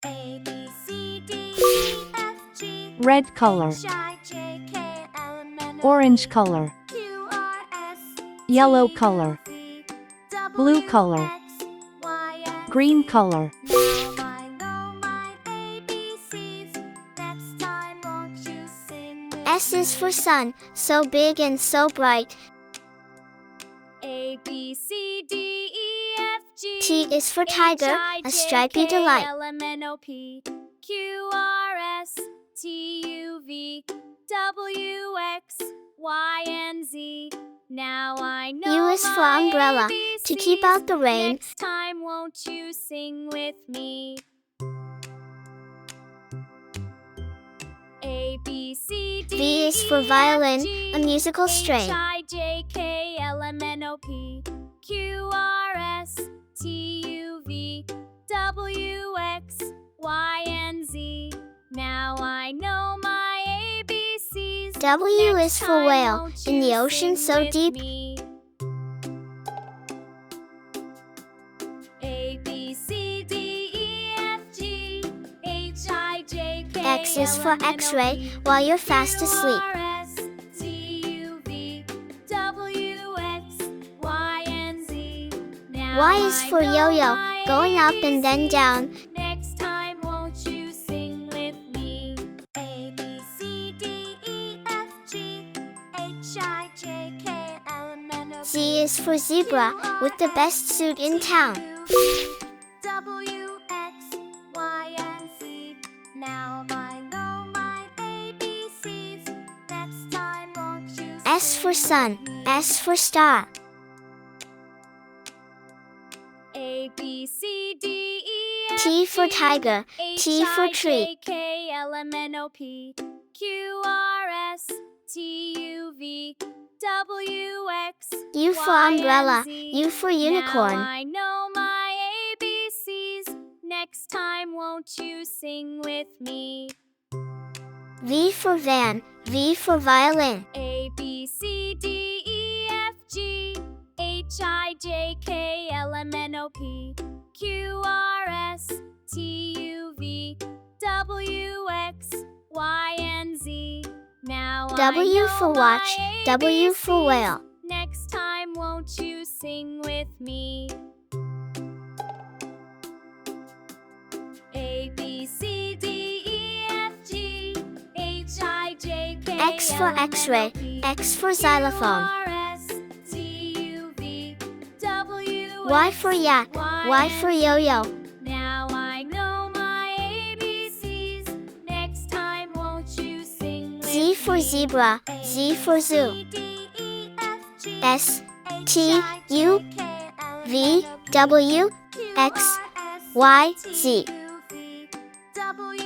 A, B, C, D, E, F, G, red color, H, I, J, K, L, M, N, O, orange color, Q, R, S, yellow T, color, U, V, W, blue color, X, Y, and green Z. color. Now I know my ABCs. Next time won't you sing with S me? is for sun, so big and so bright. A, B, C, D, E, F, G. T is for tiger, a stripy delight. L, M, N, O, P, Q, R, S, T, U, V, W, X, Y, and Z. Now I know U is for my umbrella, to keep out the rain. Next time won't you sing with me? A, B, C, D, V is E, for violin, F, G, a musical strain. H, I, J, K, L, M, N, O, P, Q, R, S, T, U, V, W, X, Y, and Z. Now I know my ABCs. W Next is for time whale, won't in the you ocean sing so with deep. me? A, B, C, D, E, F, G, H, I, J, K, X is for L, M, N, O, X-ray, P, while you're fast Q, asleep. R, S, T, U, V, W, X, Y, and Z. Now Y is I for know yo-yo, my going up and then ABCs. down. Next time won't you sing with me? A, B, C, D, E, F, G, H, I, J, K, L, M, N, O, P, Z is for zebra, with the best suit in town. W, X, Y, and Z. Now I know my ABCs. Next time won't you S for sing sun, with me? S for star. A, B, C, D, E, F, T for G, tiger, T for H, I, tree. J, K, L, M, N, O, P, Q, R, S, T, U, V, W, X, U for Y, and umbrella, Z. U for unicorn. Now I know my ABCs. Next time won't you sing with me? V for van, V for violin. A, B, C, D, E, F, G, H, I, J, K, L, M, N, O, P, Q, R, S, T, U, V, W, X, Y, and Z. Now I W know for watch, my W for ABCs. whale. Next time won't you sing with me? A, B, C, D, E, F, G, H, I, J, K, X for L, M, N, O, X-ray, P, X for Q, xylophone. R, S, T, U, V, W, Y X, for yak, Y for and Z. yo-yo. Now I know my ABCs. Next time won't you sing with Z for me? zebra, Z for zoo. A, B, C, D, E, F, G, S, H, T, I, J, U, K, L, M, V, N, O, P, W, Q, X, R, S, Y, T, Z. U, V, W,